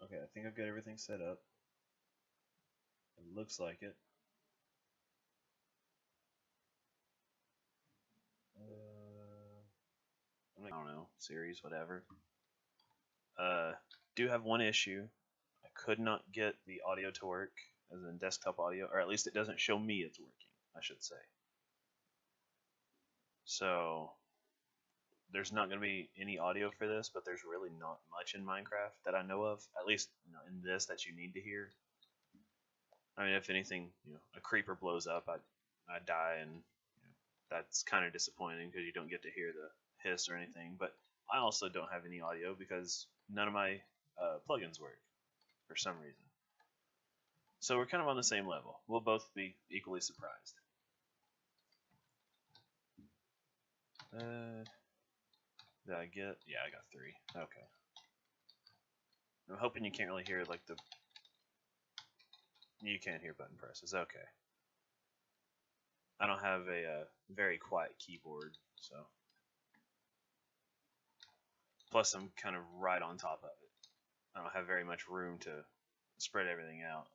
Okay, I think I've got everything set up. It looks like it. I don't know, series, whatever. Do have one issue. I could not get the audio to work, as in desktop audio, or at least it doesn't show me it's working, I should say. So there's not going to be any audio for this, but there's really not much in Minecraft that I know of, at least in this that you need to hear. I mean, if anything, a creeper blows up, I die, and that's kind of disappointing because you don't get to hear the hiss or anything. But I also don't have any audio because none of my plugins work for some reason. So we're kind of on the same level. We'll both be equally surprised. Did I get? Yeah, I got 3. Okay. I'm hoping you can't really hear like the. You can't hear button presses. Okay. I don't have a very quiet keyboard, so. Plus, I'm kind of right on top of it. I don't have very much room to spread everything out.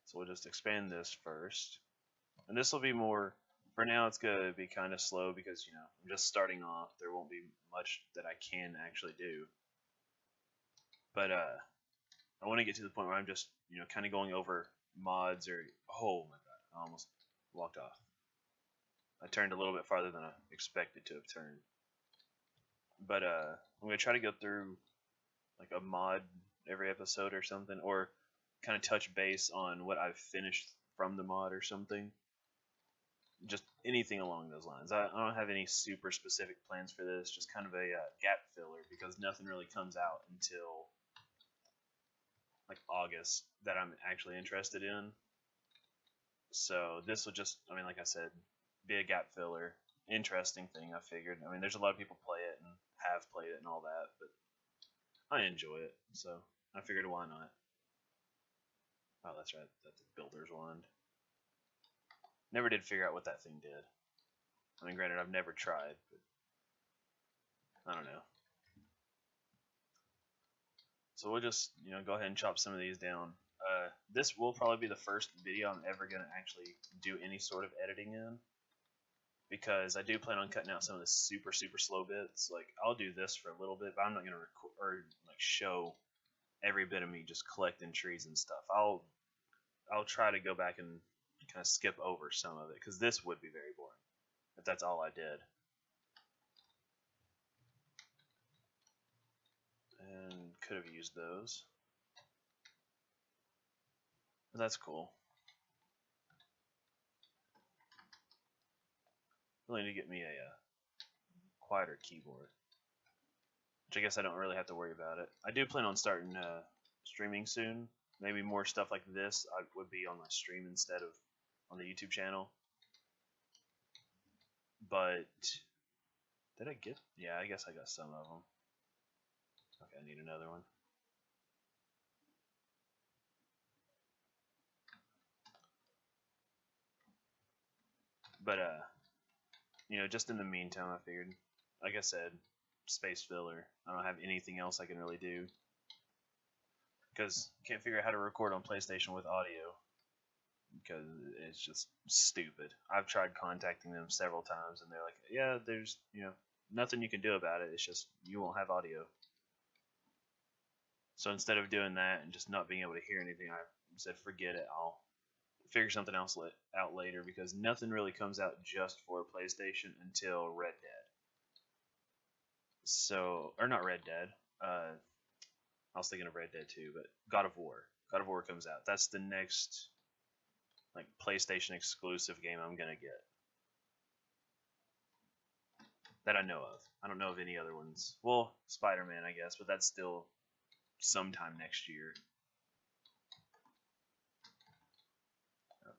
So we'll just expand this first. And this will be more, for now it's going to be kind of slow because, I'm just starting off. There won't be much that I can actually do. But I want to get to the point where I'm just, kind of going over mods or, oh my god, I almost walked off. I turned a little bit farther than I expected to have turned. But I'm going to try to go through like a mod every episode or something, or kind of touch base on what I've finished from the mod or something. Just anything along those lines. I don't have any super specific plans for this, just kind of a gap filler because nothing really comes out until like August that I'm actually interested in. So this will just, like I said, be a gap filler. Interesting thing, I figured. There's a lot of people play it and have played it and all that, but I enjoy it, so I figured why not. Oh, that's right, that's a builder's wand. Never did figure out what that thing did. Granted, I've never tried, but I don't know. So we'll just, go ahead and chop some of these down. This will probably be the first video I'm ever going to actually do any sort of editing in, because I do plan on cutting out some of the super, super slow bits. Like, I'll do this for a little bit, but I'm not going to record or like show every bit of me just collecting trees and stuff. I'll try to go back and kind of skip over some of it, because this would be very boring if that's all I did. And could have used those. But that's cool. Really need to get me a quieter keyboard, which I guess I don't really have to worry about it. I do plan on starting streaming soon. Maybe more stuff like this would be on my stream instead of on the YouTube channel. But did I get? Yeah, I guess I got some of them. Okay, I need another one. But just in the meantime, I figured, like I said, space filler. I don't have anything else I can really do, because I can't figure out how to record on PlayStation with audio, because it's just stupid. I've tried contacting them several times, and they're like, yeah, there's nothing you can do about it. It's just you won't have audio. So instead of doing that and just not being able to hear anything, I said, forget it. I'll figure something else out later, because nothing really comes out just for PlayStation until Red Dead. So, or not Red Dead. I was thinking of Red Dead 2, but God of War. God of War comes out. That's the next like PlayStation exclusive game I'm gonna get that I know of. I don't know of any other ones. Well, Spider-Man, I guess, but that's still sometime next year. Okay.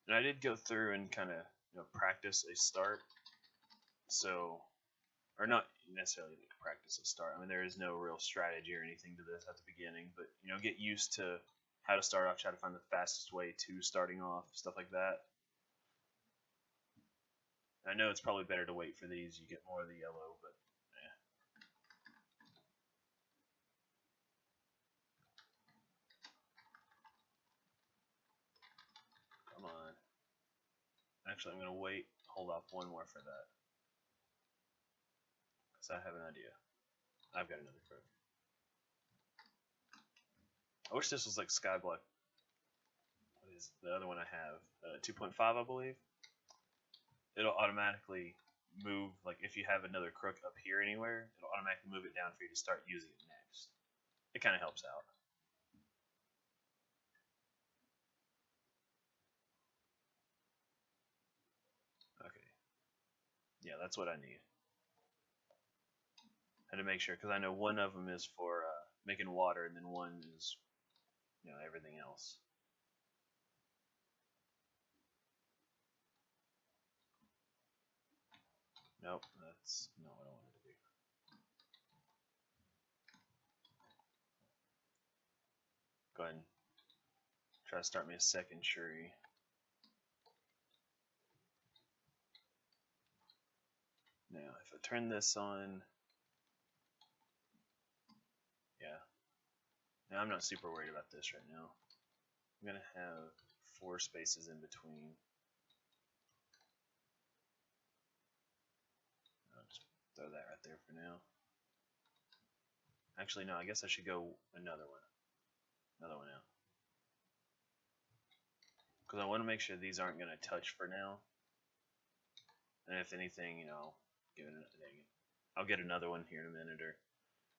And I did go through and kind of practice a start. So, or not necessarily like practice a start. There is no real strategy or anything to this at the beginning, but get used to how to start off, try to find the fastest way to starting off, stuff like that. I know it's probably better to wait for these, you get more of the yellow, but yeah. Come on. Actually, I'm going to wait, hold off one more for that. Because I have an idea. I've got another crook. I wish this was like Skyblock. What is the other one I have? 2.5, I believe. It'll automatically move, like if you have another crook up here anywhere, it'll automatically move it down for you to start using it next. It kind of helps out. Okay. Yeah, that's what I need. Had to make sure, because I know one of them is for making water, and then one is, you know, everything else. Nope, that's not what I wanted to do. Go ahead and try to start me a second tree. Now, if I turn this on, yeah. Now, I'm not super worried about this right now. I'm going to have 4 spaces in between. I'll just throw that right there for now. Actually, no, I guess I should go another one. Another one out. Because I want to make sure these aren't going to touch for now. And if anything, you know, I'll get another one here in a minute, or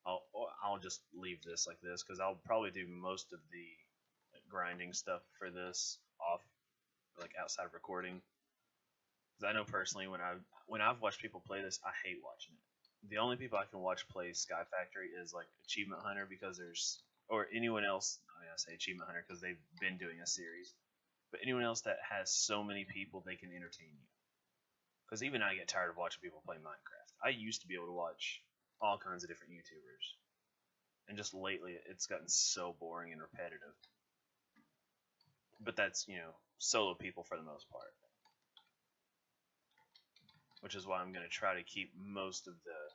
I'll just leave this like this, because I'll probably do most of the grinding stuff for this off, like outside of recording. Because I know personally, when I've watched people play this, I hate watching it. The only people I can watch play SkyFactory is like Achievement Hunter, because there's, or anyone else. I mean, I say Achievement Hunter because they've been doing a series, but anyone else that has so many people, they can entertain you. Because even I get tired of watching people play Minecraft. I used to be able to watch all kinds of different YouTubers, and just lately it's gotten so boring and repetitive. But that's, you know, solo people for the most part, which is why I'm going to try to keep most of the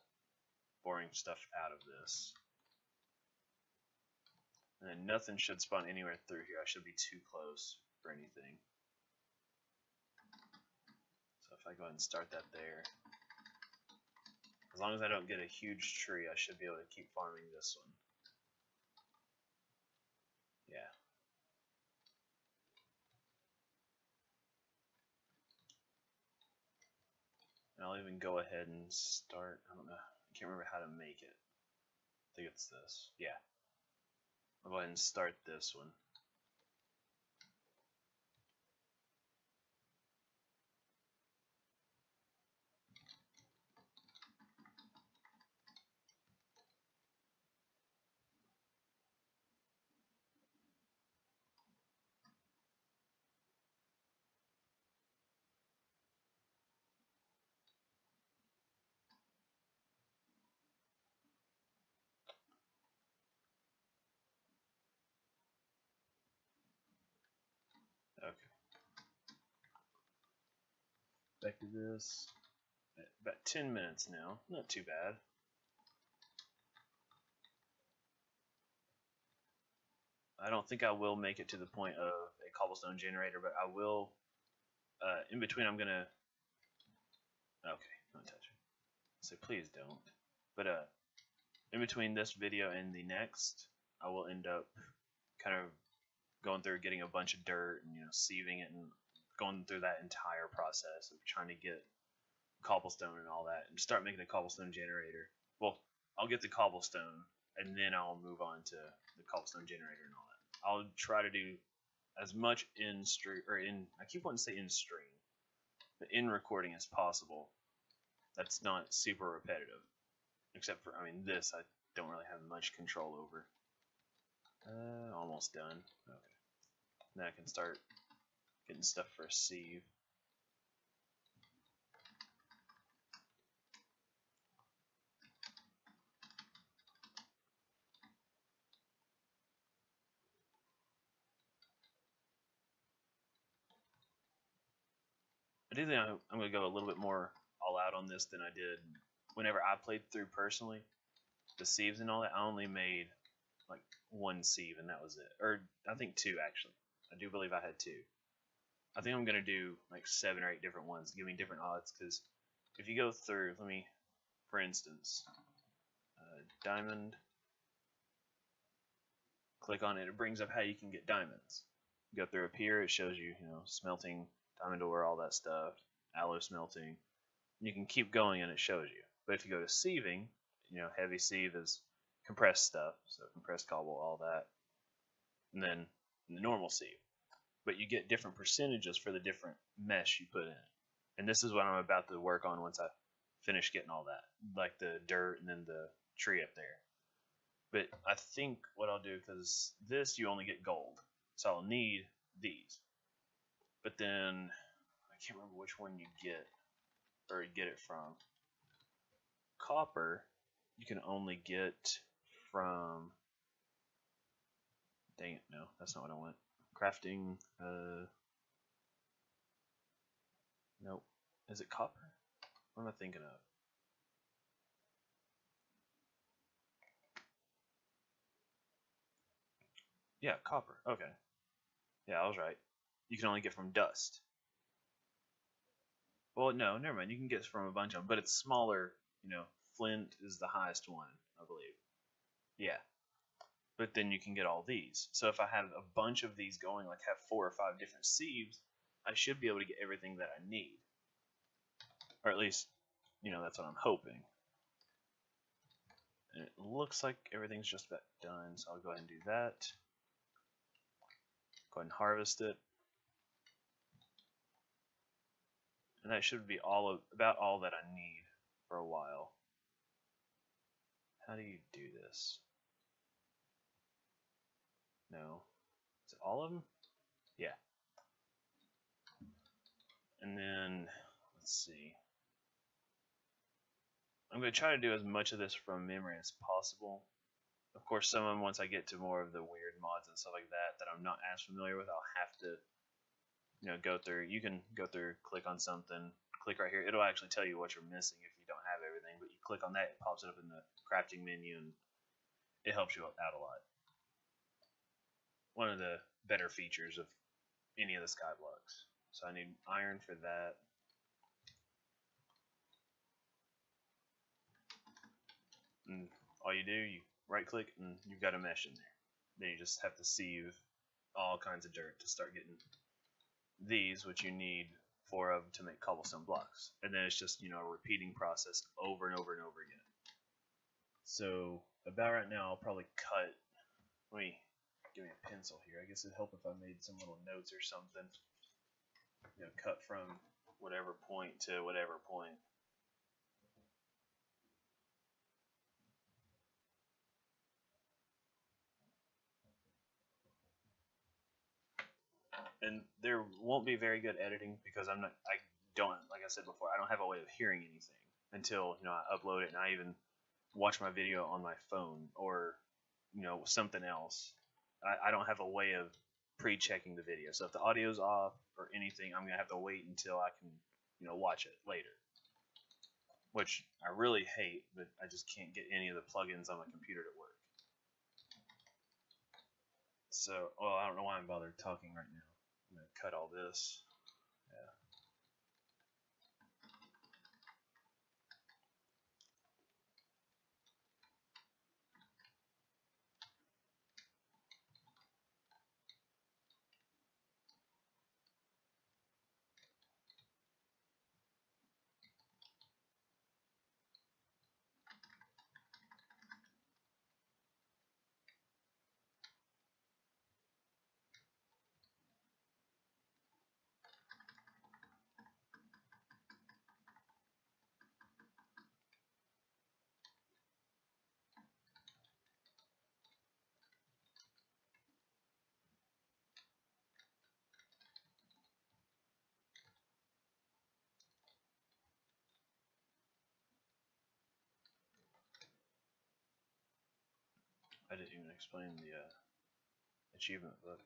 boring stuff out of this. And then nothing should spawn anywhere through here. I should be too close for anything. So if I go ahead and start that there, as long as I don't get a huge tree, I should be able to keep farming this one. Yeah. And I'll even go ahead and start, I don't know, I can't remember how to make it. I think it's this. Yeah. I'll go ahead and start this one. Okay. Back to this. About 10 minutes now. Not too bad. I don't think I will make it to the point of a cobblestone generator, but I will. In between, I'm gonna. Okay, not touching. So please don't. But in between this video and the next, I will end up kind of going through getting a bunch of dirt and, you know, sieving it and going through that entire process of trying to get cobblestone and all that, and start making a cobblestone generator. Well, I'll get the cobblestone, and then I'll move on to the cobblestone generator and all that. I'll try to do as much in stream, or in, I keep wanting to say in stream, but in recording as possible. That's not super repetitive, except for, I mean, this I don't really have much control over. Almost done. Okay. Now I can start getting stuff for a sieve. I do think I'm going to go a little bit more all out on this than I did whenever I played through personally. The sieves and all that, I only made like one sieve and that was it. Or I think two actually. I do believe I had two. I think I'm going to do like 7 or 8 different ones, giving different odds, because if you go through, let me, for instance, diamond, click on it, it brings up how you can get diamonds. You go through up here, it shows you, smelting, diamond ore, all that stuff, alloy smelting. You can keep going and it shows you. But if you go to sieving, heavy sieve is compressed stuff, so compressed cobble, all that, and then the normal sieve. But you get different percentages for the different mesh you put in. And this is what I'm about to work on once I finish getting all that, like the dirt and then the tree up there. But I think what I'll do, because this you only get gold, so I'll need these. But then I can't remember which one you get, or you get it from. Copper you can only get from, dang it, no, that's not what I want. Crafting, nope. Is it copper? What am I thinking of? Yeah, copper. Okay. Yeah, I was right. You can only get from dust. Well, no, never mind. You can get from a bunch of them, but it's smaller. Flint is the highest one, I believe. Yeah. But then you can get all these. So if I have a bunch of these going, like have 4 or 5 different sieves, I should be able to get everything that I need. Or at least, that's what I'm hoping. And it looks like everything's just about done, so I'll go ahead and do that. Go ahead and harvest it. And that should be about all that I need for a while. How do you do this? No. Is it all of them? Yeah. And then, let's see. I'm going to try to do as much of this from memory as possible. Of course, some of them, once I get to more of the weird mods and stuff like that I'm not as familiar with, I'll have to, go through. You can go through, click on something, click right here. It'll actually tell you what you're missing if you don't have everything, but you click on that, it pops it up in the crafting menu, and it helps you out a lot. One of the better features of any of the sky blocks. So I need iron for that. And all you do, you right click and you've got a mesh in there. Then you just have to sieve all kinds of dirt to start getting these, which you need 4 of to make cobblestone blocks. And then it's just, a repeating process over and over and over again. So about right now, I'll probably cut, give me a pencil here. I guess it'd help if I made some little notes or something. Cut from whatever point to whatever point. And there won't be very good editing because I don't, like I said before, I don't have a way of hearing anything until, I upload it, and I even watch my video on my phone or, something else. I don't have a way of pre-checking the video. So if the audio's off or anything, I'm going to have to wait until I can, watch it later. Which I really hate, but I just can't get any of the plugins on my computer to work. So, I don't know why I'm bothered talking right now. I'm going to cut all this. Yeah. I didn't even explain the achievement book.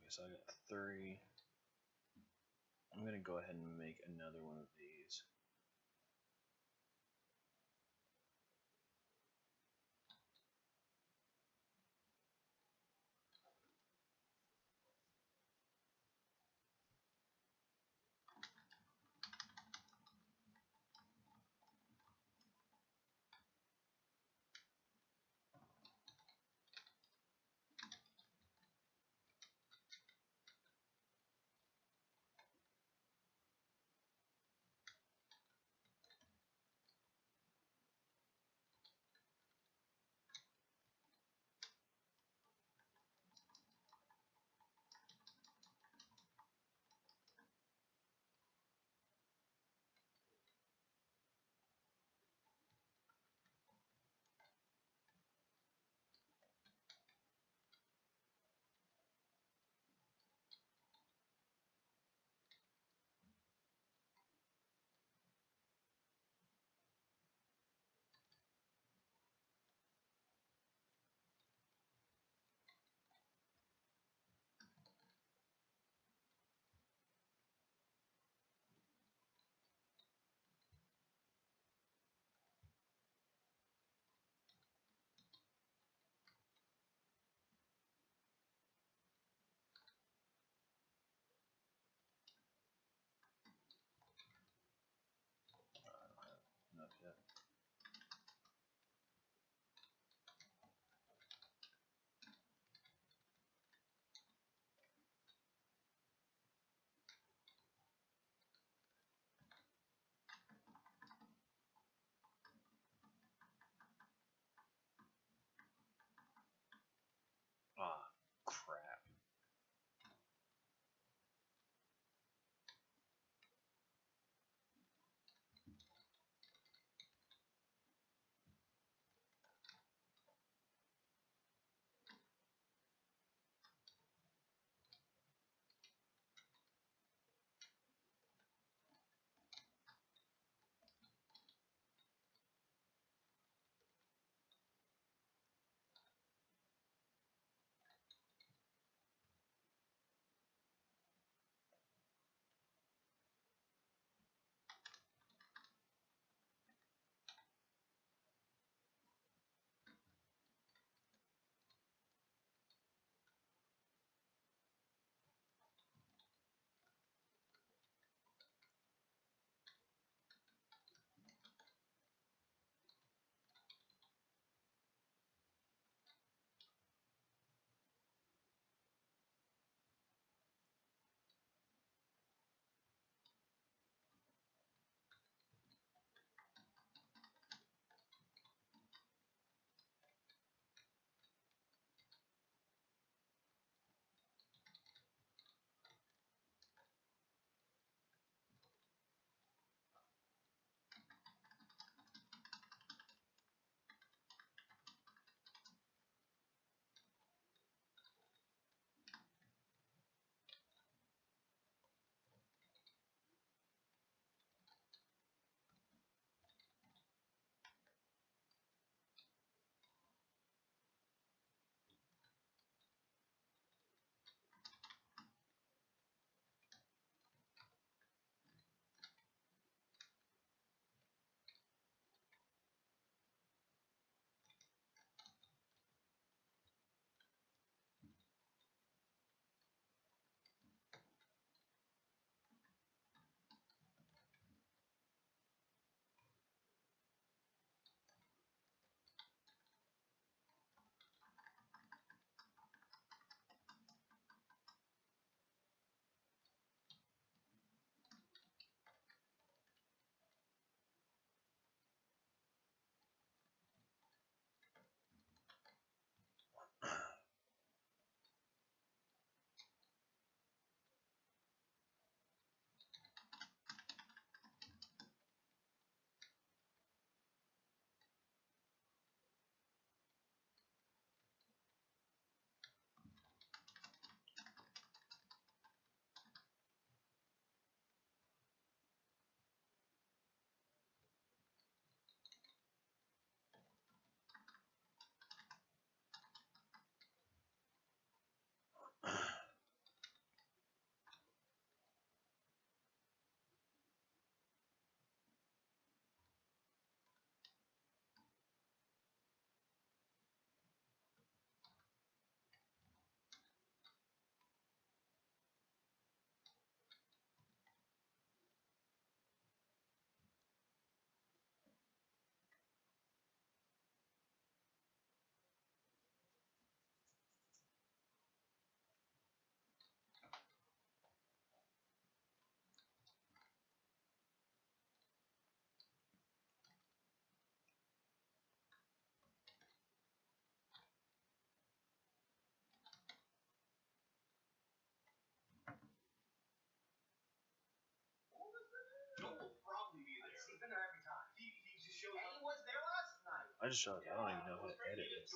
Okay, so I got 3. I'm gonna go ahead and make another one of these. I just realized I don't even know how to edit this.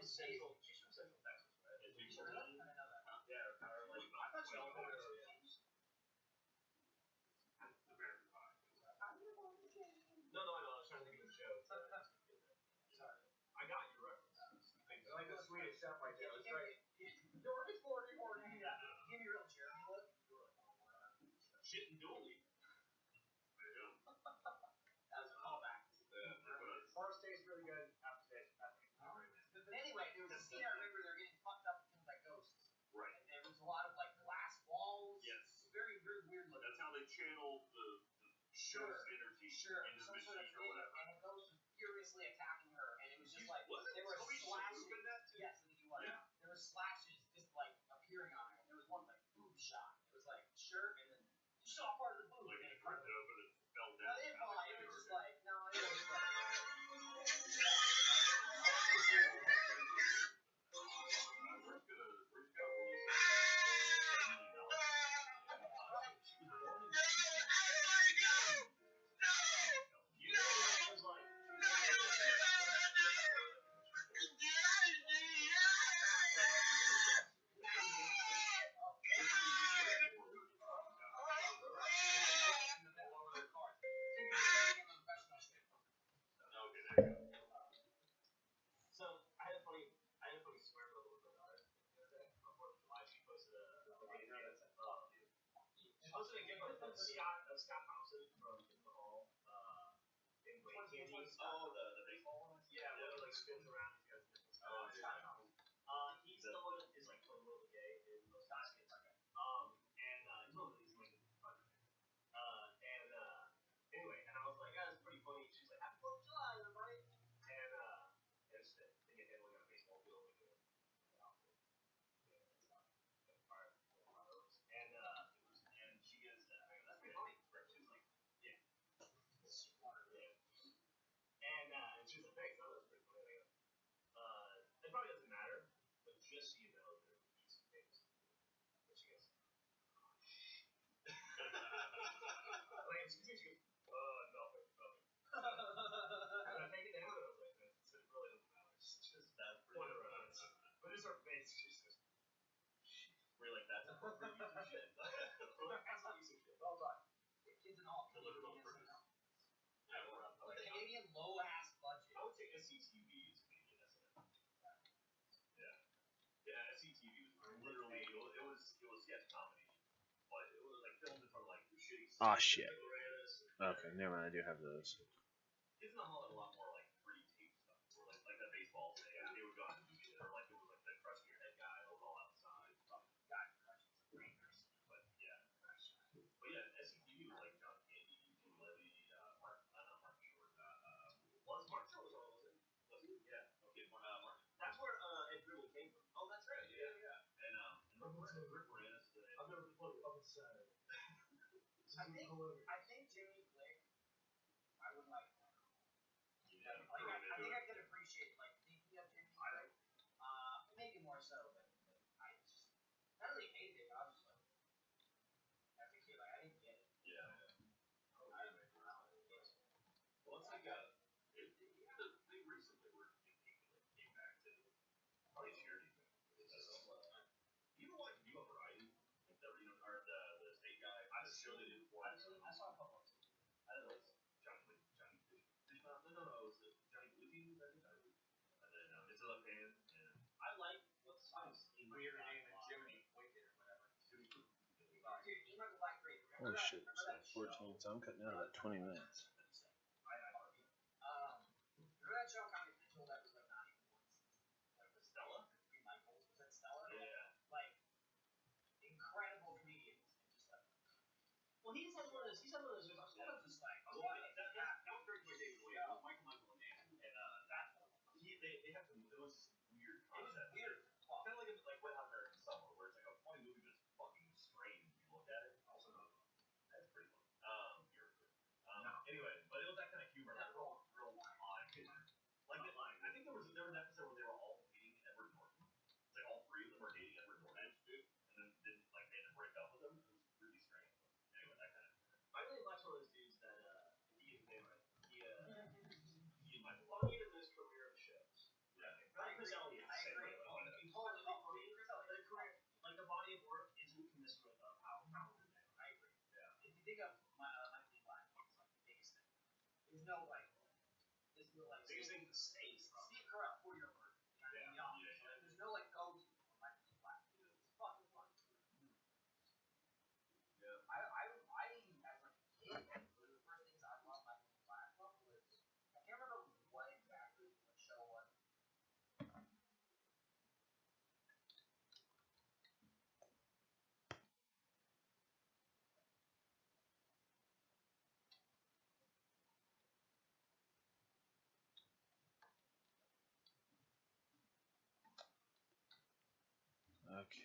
Central. She's from Central Texas, right? Is she from Texas? I know that. Yeah, or like I thought she was from No, I know. I was trying to think of the show. Sorry. I got your reference. It's like the Swedish chef right there. That's right. It's 40. Yeah. Give me a real Jeremy look. Shit and dually. There you go. That was a callback. First tastes really good. After taste, but anyway, there was a scene I remember they were getting fucked up and killed by ghosts. Right. And there was a lot of like glass walls. Yes. Very weird looking. That's how they channeled the show's energy into the machine or whatever. And the ghost was furiously attacking her, and it was just like there were slashes. Yes, I think he was. Yeah. There were slashes just like appearing on her. And there was one like boob shot. It was like shirt and then you saw part of the boob. Like it ripped it open and fell down. No, it didn't fall. It was just like no, it was just like. So I had a funny swear moment with my daughter the other day. On 4th of July, she posted a gift of Scott Thompson from In the Hall. In Wayne Candy. Oh, the baseball one? Yeah, where he like spins around. He's got Scott Thompson. He's the one that is like playing a little gay in most baskets. Okay. And he's one of these like anyway, and I was like, yeah, that's pretty funny. She's like, Happy 4th of July, everybody. And it's again handling on a baseball field like and she goes, that's pretty funny. She was like, yeah. And she was like, thanks, that was pretty funny. It probably doesn't matter, but just so you know, there would be some things. And she goes, like, excuse me, she goes, nothing. And I take it down, and I was like, it really doesn't matter. Just that point around. But it's her face. She just, we're like, that's appropriate use of shit. That's not use of shit. Well done. Kids and all. Canadian low-ass budget. I would say SCTV is Canadian SNL. Yeah, SCTV was literally, it was sketch comedy. But it was like filmed in front of like shitty. Oh shit. Okay, never mind. I do have those. Kids in the Hall had a lot more like pre-tape stuff, or like that baseball thing. Yeah. They would go out and do shit, or like it was like the crushing your head guy, it was all outside. Guy crushing some Rangers. But yeah, SCTV was like John Candy, Jim Levy, Mark Short. Was Mark Short was on, wasn't? Was he? Yeah. Okay, Mark. That's where Ed Grimley came from. Oh, that's right. Yeah. And Rick Moranis is the name. I've never played up in Saturday. I think Jimmy Glick, I would like. I think I could appreciate like thinking of Jimmy Glick. Maybe more so, but I just not really hated it. But I was just like, as a kid, like I didn't get it. Yeah. Well, it's like they recently were came back to probably charity thing. You know what? Do you have Variety? Like the or the state guy. I just show they did before. I saw a couple of them. I don't know. It's Johnny Fishmouth. No, it was Johnny Bluebeam. I think Johnny Bluebeam. And then it's a left hand. And I like what's weirder name than Jiminy Wicked or whatever. Jimmy Dude, you might like great. Oh shit! It's like 14, so I'm cutting out about 20 minutes. Remember that show Comedy Central that was like not even one season? Like the Stella? Three Michaels. Was that Stella? Yeah. Like incredible comedians and just like. Well, he's like one of those. He's one of those. That was just like. That was very much David Wade. It was Michael and Dan, and that they have some. It was weird concept. Weird. Kind of like Wet Hot American Summer, where it's like a funny movie, but it's fucking strange if you look at it. Also, that's pretty funny. You're good. Anyway, but it was that kind of humor, like real odd humor. Like I think there was an episode where they were all dating Edward Norton. It's like all three of them were dating Edward Norton, and then didn't like they had to break up with him. It was really strange. Anyway, that kind of. I really liked one of those dudes that he and Michael. Oh, he had this career of shows. Yeah. Chris Elliott. stays. Steve Carell, 4-year bird. There's no like go-to on my flat. It's fucking fun. Yeah. I as a kid, one of the first things I loved my Flash book was I can't remember what exactly the show was. Okay.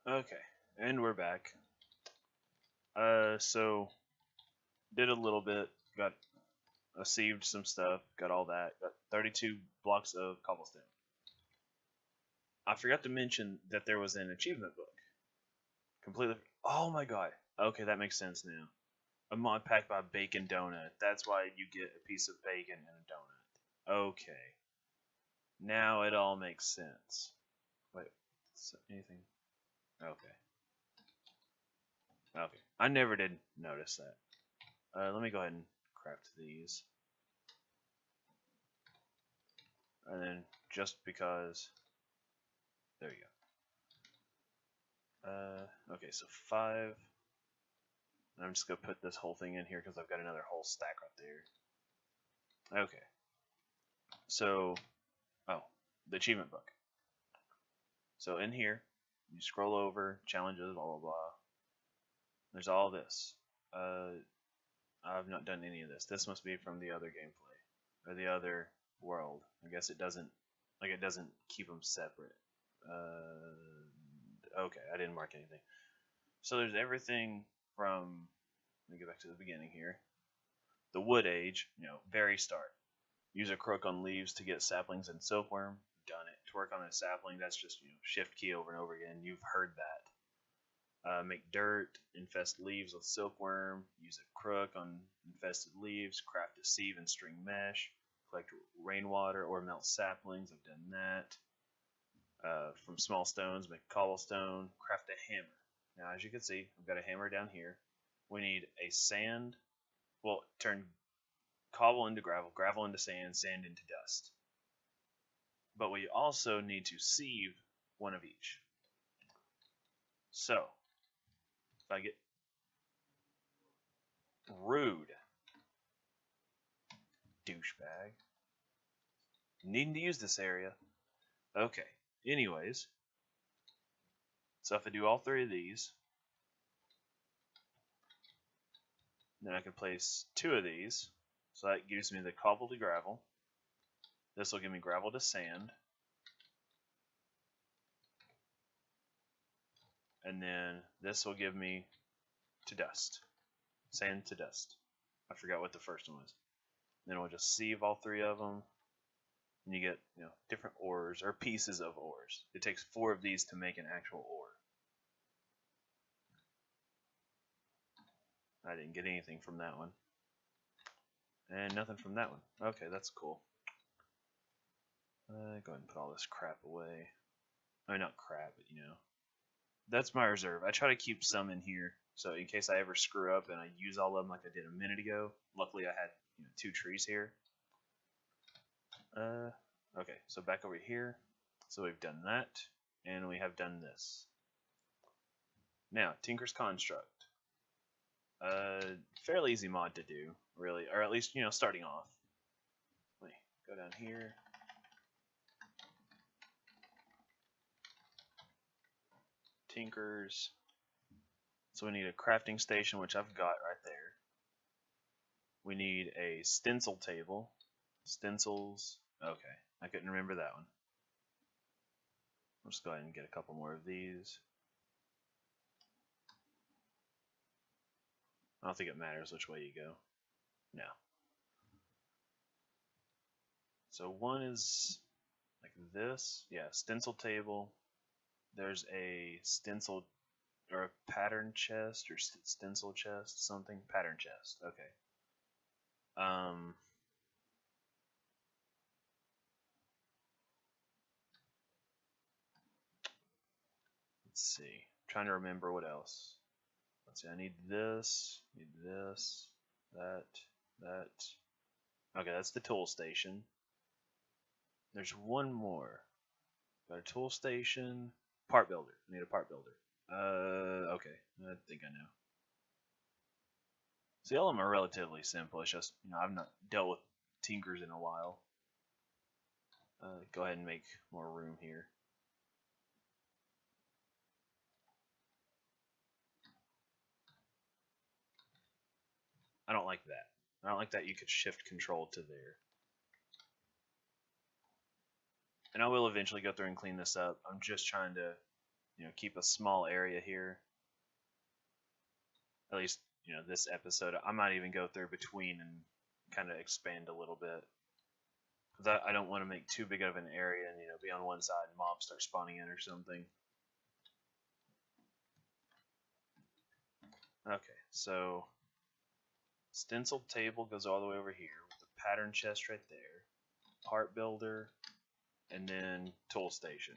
Okay, and we're back. So did a little bit, got sieved some stuff, got all that, got 32 blocks of cobblestone. I forgot to mention that there was an achievement book. Completely. Oh my god. Okay, that makes sense now. A mod pack by Bacon Donut. That's why you get a piece of bacon and a donut. Okay. Now it all makes sense. Wait, anything? Okay. Okay. I never did notice that. Let me go ahead and craft these. And then just because, there you go. Okay, so 5. And I'm just gonna put this whole thing in here because I've got another whole stack right there. Okay. So, oh, the achievement book. So in here, you scroll over, challenges, blah blah blah. There's all this. I've not done any of this. This must be from the other gameplay or the other world. I guess it doesn't keep them separate. Okay, I didn't mark anything. So there's everything from. Let me get back to the beginning here. The Wood Age, very start. Use a crook on leaves to get saplings and silkworm. Done it. To work on a sapling, that's just shift key over and over again. You've heard that. Make dirt, infest leaves with silkworm, use a crook on infested leaves, craft a sieve and string mesh, collect rainwater or melt saplings. I've done that. From small stones, make cobblestone, craft a hammer. Now, as you can see, I've got a hammer down here. We need a sand. Well, turn cobble into gravel, gravel into sand, sand into dust. But we also need to sieve one of each. So, if I get rude, douchebag, needing to use this area. Okay, anyways, so if I do all 3 of these, then I can place 2 of these. So that gives me the cobble to gravel. This will give me gravel to sand. And then this will give me to dust. Sand to dust. I forgot what the first one was. Then we'll just sieve all 3 of them. And you get different ores or pieces of ores. It takes 4 of these to make an actual ore. I didn't get anything from that one. And nothing from that one. Okay, that's cool. Go ahead and put all this crap away. I mean, not crap, but that's my reserve. I try to keep some in here, so in case I ever screw up and I use all of them like I did a minute ago. Luckily, I had 2 trees here. Okay, so back over here. So we've done that, and we have done this. Now, Tinker's Construct. Fairly easy mod to do, really, or at least, starting off. Let me go down here. Tinker's. So we need a crafting station, which I've got right there. We need a stencil table. Stencils. Okay, I couldn't remember that one. I'll just go ahead and get a couple more of these. I don't think it matters which way you go. No. So one is like this. Yeah, stencil table. There's a stencil or a pattern chest or stencil chest, something. Pattern chest. Okay. Let's see. I'm trying to remember what else. Let's see. I need this. That. Okay, that's the tool station. There's one more. Got a tool station. Part builder. I need a part builder. Okay. I think I know. See, all of them are relatively simple. It's just, I've not dealt with tinkers in a while. Go ahead and make more room here. I don't like that. I don't like that you could shift control to there. And I will eventually go through and clean this up. I'm just trying to, keep a small area here. At least, this episode. I might even go through between and kind of expand a little bit. Because I don't want to make too big of an area and, be on one side and mobs start spawning in or something. Okay, so stencil table goes all the way over here with the pattern chest right there, part builder, and then tool station.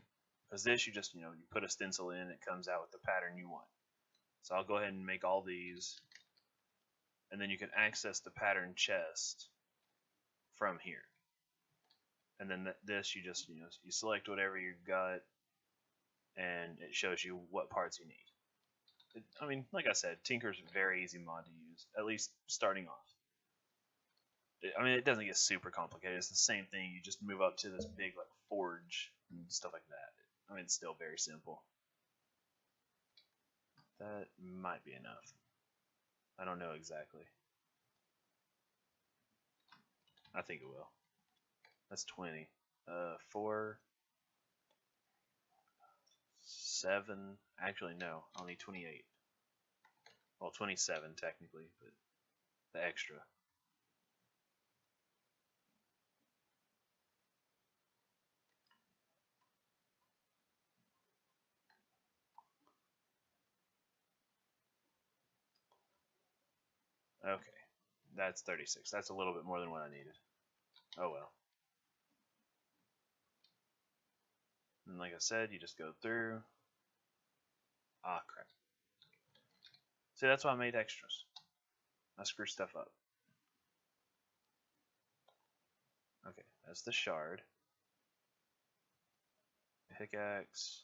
Because this, you just, you put a stencil in, it comes out with the pattern you want. So I'll go ahead and make all these, and then you can access the pattern chest from here. And then this, you just, you select whatever you've got, and it shows you what parts you need. I mean, like I said, Tinker's a very easy mod to use, at least starting off. I mean, it doesn't get super complicated. It's the same thing. You just move up to this big like forge and stuff like that. I mean, it's still very simple. That might be enough. I don't know exactly. I think it will. That's 20. 4, 7. Actually, no. I'll need 28. Well, 27 technically, but the extra. Okay, that's 36. That's a little bit more than what I needed. Oh well. And like I said, you just go through. Ah, crap. See, that's why I made extras. I screw stuff up. Okay, that's the shard. Pickaxe.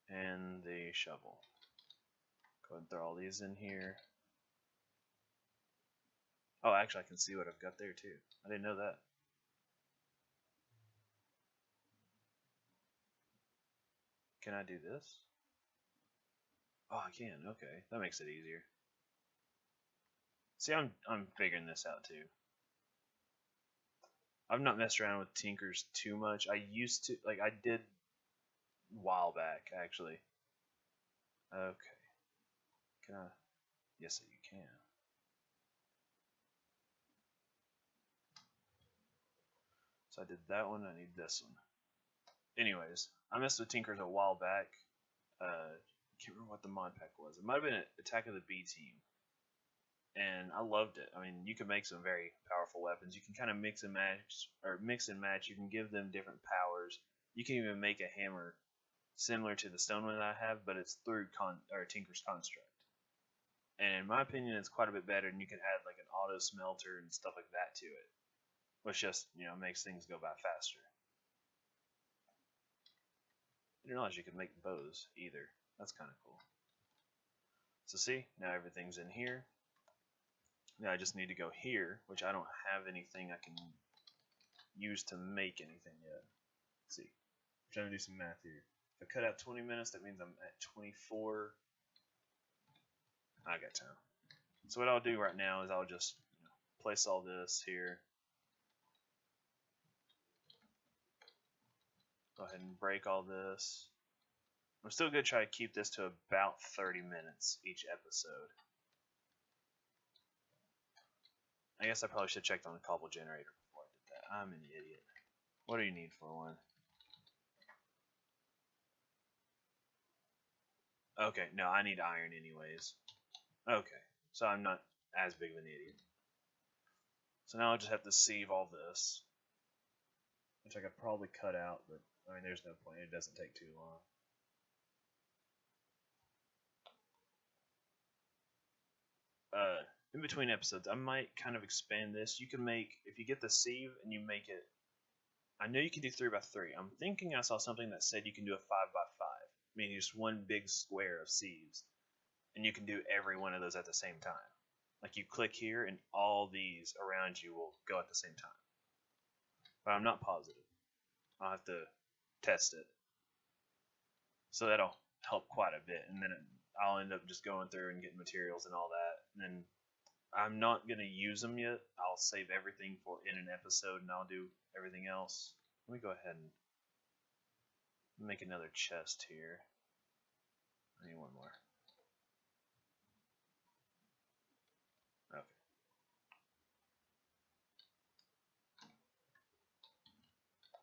And the shovel. Go ahead and throw all these in here. Oh, actually, I can see what I've got there too. I didn't know that. Can I do this? Oh, I can. Okay, that makes it easier. See, I'm figuring this out too. I've not messed around with Tinkers too much. I used to, like, I did a while back actually. Okay. Can I? Yes, you can. So I did that one. I need this one. Anyways, I messed with Tinkers a while back. Can't remember what the mod pack was. It might have been Attack of the B Team, and I loved it. I mean, you can make some very powerful weapons. You can kind of mix and match. You can give them different powers. You can even make a hammer similar to the stone one that I have, but it's through Tinker's Construct. And in my opinion, it's quite a bit better, and you can add like an auto smelter and stuff like that to it. which just, makes things go by faster. I didn't realize you could make bows either. That's kind of cool. So see, now everything's in here. Now I just need to go here, which I don't have anything I can use to make anything yet. Let's see, I'm trying to do some math here. If I cut out 20 minutes, that means I'm at 24. I got time. So what I'll do right now is I'll just place all this here. Go ahead and break all this. I'm still going to try to keep this to about 30 minutes each episode. I guess I probably should have checked on the cobble generator before I did that. I'm an idiot. What do you need for one? Okay, no, I need iron anyways. Okay, so I'm not as big of an idiot. So now I'll just have to sieve all this, which I could probably cut out, but I mean, there's no point. It doesn't take too long. In between episodes, I might kind of expand this. You can make, if you get the sieve and you make it, I know you can do 3x3. I'm thinking I saw something that said you can do a 5x5, meaning just one big square of sieves, and you can do every one of those at the same time. Like you click here, and all these around you will go at the same time. But I'm not positive. I'll have to test it. So that'll help quite a bit, and then I'll end up just going through and getting materials and all that. And then I'm not going to use them yet. I'll save everything for in an episode, and I'll do everything else. Let me go ahead and make another chest here. I need one more. Okay.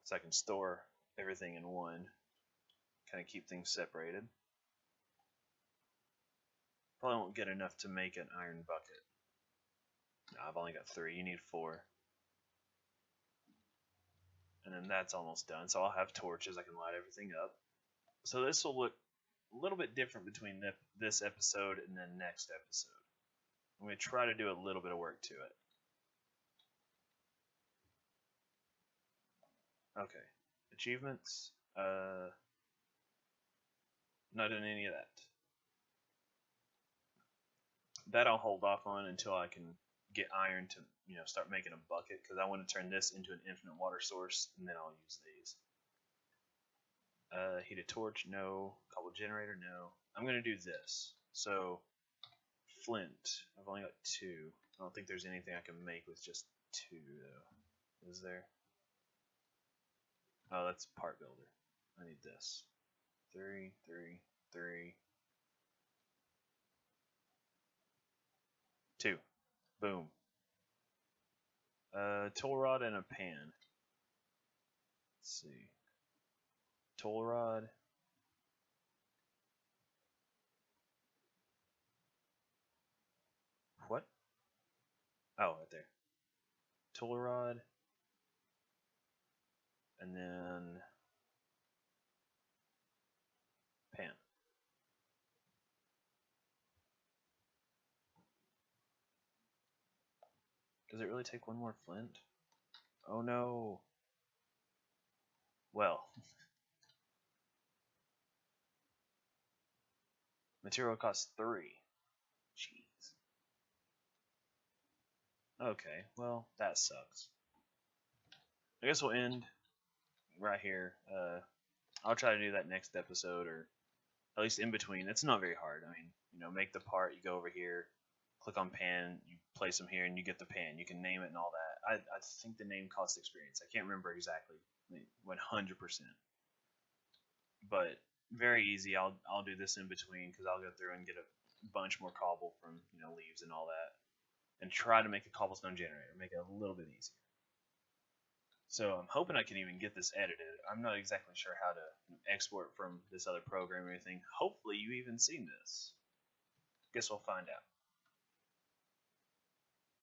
So I can store everything in one. Kind of keep things separated. Probably won't get enough to make an iron bucket. No, I've only got 3. You need 4. And then that's almost done. So I'll have torches. I can light everything up. So this will look a little bit different between this episode and the next episode. I'm going to try to do a little bit of work to it. Okay. Achievements. Not doing any of that. That I'll hold off on until I can get iron to start making a bucket, because I want to turn this into an infinite water source, and then I'll use these. Heat a torch, no. Cobble generator, no. I'm going to do this. So, flint. I've only got 2. I don't think there's anything I can make with just 2, though. Is there? Oh, that's part builder. I need this. 3, 3, 3. 2. Boom. Tool rod and a pan. Let's see. Tool rod. What? Oh, right there. Tool rod. And then pan. Does it really take one more flint? Oh no. Well. Material costs 3. Jeez. Okay, well, that sucks. I guess we'll end right here. I'll try to do that next episode, or at least in between. It's not very hard. I mean, make the part, you go over here, click on pan, you place them here, and you get the pan. You can name it and all that. I think the name costs experience. I can't remember exactly, 100%. But very easy. I'll do this in between, because I'll go through and get a bunch more cobble from leaves and all that, and try to make a cobblestone generator, make it a little bit easier. So I'm hoping I can even get this edited. I'm not exactly sure how to export from this other program or anything. Hopefully you even seen this. Guess we'll find out.